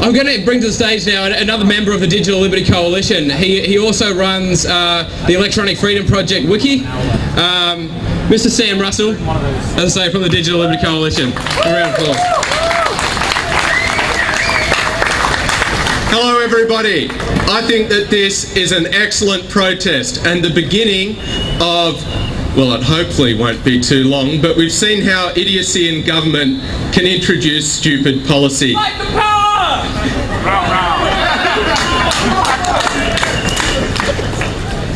I'm going to bring to the stage now another member of the Digital Liberty Coalition. He also runs the Electronic Freedom Project wiki. Mr. Sam Russell, as I say, from the Digital Liberty Coalition. A round of applause. Hello everybody. I think that this is an excellent protest and the beginning of, well, it hopefully won't be too long, but we've seen how idiocy in government can introduce stupid policy. Fight the power!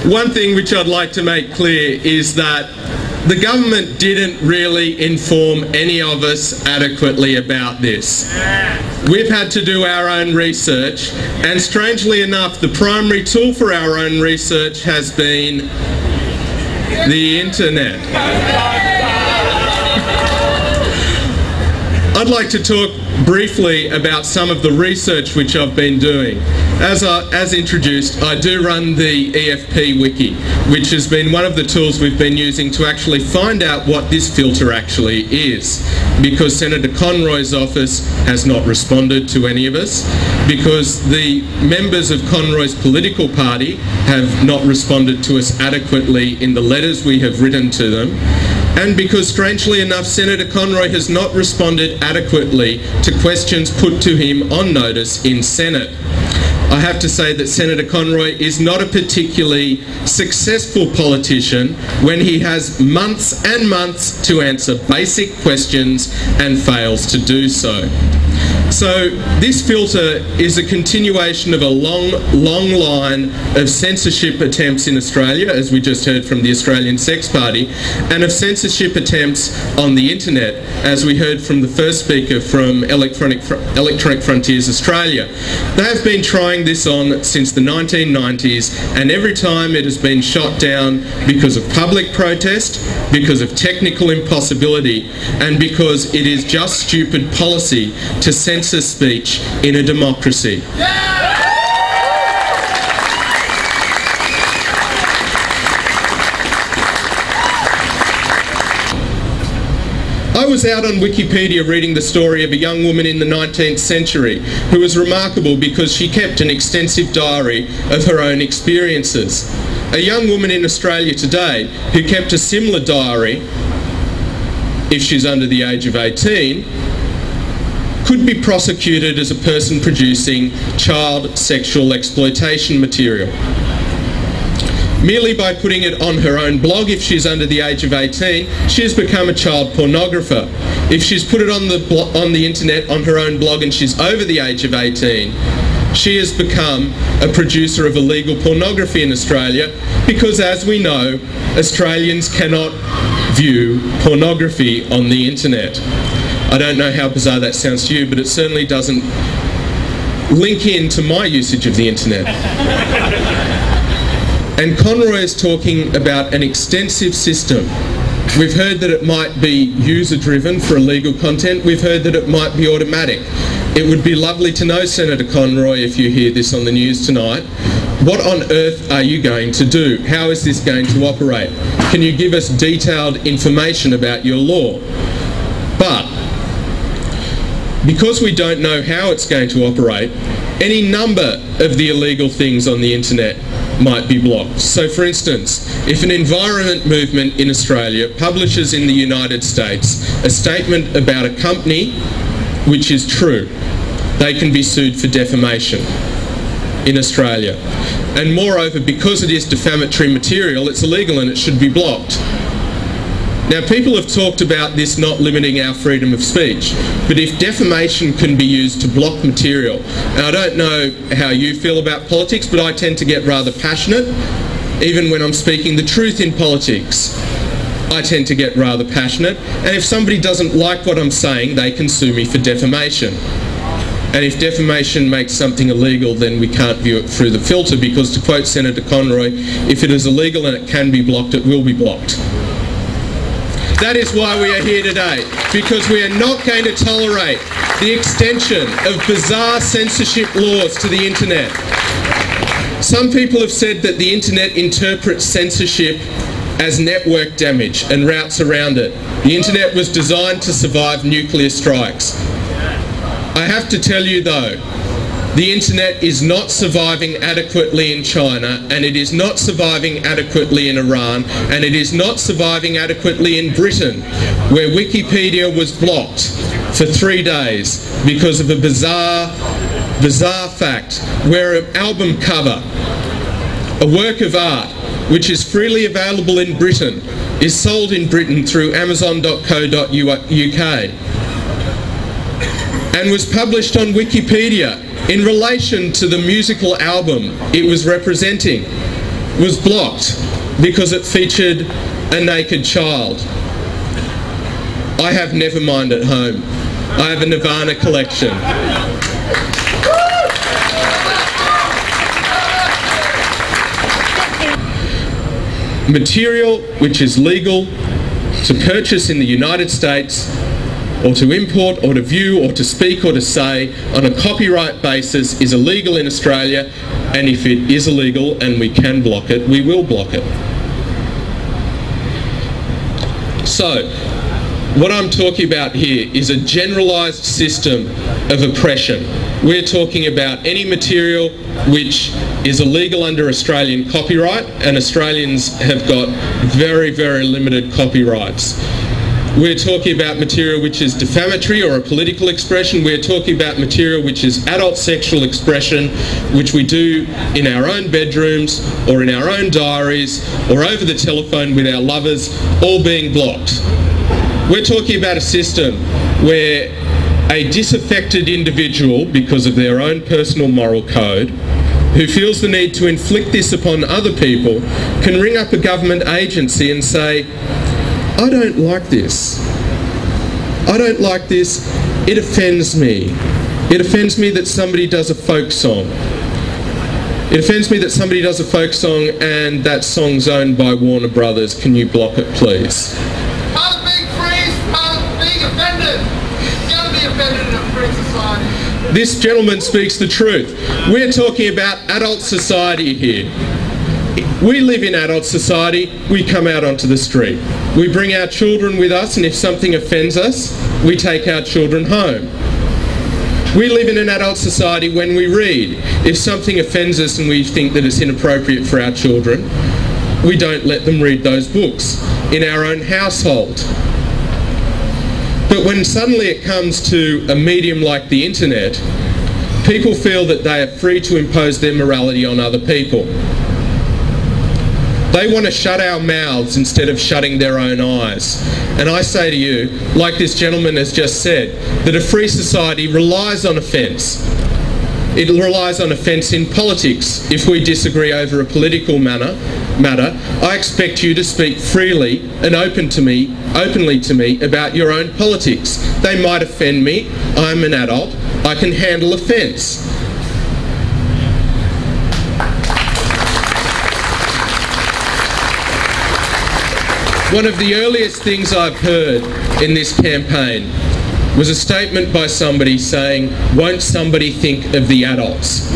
One thing which I'd like to make clear is that the government didn't really inform any of us adequately about this. We've had to do our own research, and strangely enough, the primary tool for our own research has been the internet. I'd like to talk briefly about some of the research which I've been doing. As introduced, I do run the EFP wiki, which has been one of the tools we've been using to actually find out what this filter actually is. Because Senator Conroy's office has not responded to any of us, because the members of Conroy's political party have not responded to us adequately in the letters we have written to them, and because, strangely enough, Senator Conroy has not responded adequately to questions put to him on notice in Senate. I have to say that Senator Conroy is not a particularly successful politician when he has months and months to answer basic questions and fails to do so. So this filter is a continuation of a long line of censorship attempts in Australia, as we just heard from the Australian Sex Party, and of censorship attempts on the internet, as we heard from the first speaker from Electronic Frontiers Australia. They have been trying this on since the 1990s, and every time it has been shot down because of public protest, because of technical impossibility, and because it is just stupid policy to censor speech in a democracy. I was out on Wikipedia reading the story of a young woman in the 19th century who was remarkable because she kept an extensive diary of her own experiences. A young woman in Australia today who kept a similar diary, if she's under the age of 18, could be prosecuted as a person producing child sexual exploitation material. Merely by putting it on her own blog, if she's under the age of 18, she has become a child pornographer. If she's put it on the internet on her own blog and she's over the age of 18, she has become a producer of illegal pornography in Australia because, as we know, Australians cannot view pornography on the internet. I don't know how bizarre that sounds to you, but it certainly doesn't link into my usage of the internet. And Conroy is talking about an extensive system. We've heard that it might be user-driven for illegal content. We've heard that it might be automatic. It would be lovely to know, Senator Conroy, if you hear this on the news tonight, what on earth are you going to do? How is this going to operate? Can you give us detailed information about your law? But because we don't know how it's going to operate, any number of the illegal things on the internet might be blocked. So, for instance, if an environment movement in Australia publishes in the United States a statement about a company which is true, they can be sued for defamation in Australia. And moreover, because it is defamatory material, it's illegal and it should be blocked. Now, people have talked about this not limiting our freedom of speech, but if defamation can be used to block material, and I don't know how you feel about politics, but I tend to get rather passionate, even when I'm speaking the truth in politics. I tend to get rather passionate, and if somebody doesn't like what I'm saying, they can sue me for defamation. And if defamation makes something illegal, then we can't view it through the filter, because, to quote Senator Conroy, if it is illegal and it can be blocked, it will be blocked. That is why we are here today, because we are not going to tolerate the extension of bizarre censorship laws to the internet. Some people have said that the internet interprets censorship as network damage and routes around it. The internet was designed to survive nuclear strikes. I have to tell you though, The internet is not surviving adequately in China, and it is not surviving adequately in Iran, and it is not surviving adequately in Britain, where Wikipedia was blocked for 3 days because of a bizarre fact where an album cover, a work of art, which is freely available in Britain, is sold in Britain through amazon.co.uk and was published on Wikipedia in relation to the musical album it was representing, was blocked because it featured a naked child. I have Nevermind at home. I have a Nirvana collection. Material which is legal to purchase in the United States, or to import, or to view, or to speak, or to say on a copyright basis is illegal in Australia, and if it is illegal and we can block it, we will block it. So, what I'm talking about here is a generalised system of oppression. We're talking about any material which is illegal under Australian copyright, and Australians have got very, very limited copyrights. We're talking about material which is defamatory or a political expression. We're talking about material which is adult sexual expression, which we do in our own bedrooms or in our own diaries or over the telephone with our lovers, all being blocked. We're talking about a system where a disaffected individual, because of their own personal moral code, who feels the need to inflict this upon other people, can ring up a government agency and say, I don't like this. I don't like this. It offends me. It offends me that somebody does a folk song. It offends me that somebody does a folk song and that song's owned by Warner Brothers. Can you block it, please? Part of being free is part of being offended. You've got to be offended in a free society. This gentleman speaks the truth. We're talking about adult society here. We live in adult society, we come out onto the street. We bring our children with us, and if something offends us, we take our children home. We live in an adult society when we read. If something offends us and we think that it's inappropriate for our children, we don't let them read those books in our own household. But when suddenly it comes to a medium like the internet, people feel that they are free to impose their morality on other people. They want to shut our mouths instead of shutting their own eyes. And I say to you, like this gentleman has just said, that a free society relies on offence. It relies on offence in politics. If we disagree over a political matter, I expect you to speak freely and openly to me about your own politics. They might offend me. I'm an adult. I can handle offence. One of the earliest things I've heard in this campaign was a statement by somebody saying, "Won't somebody think of the adults?"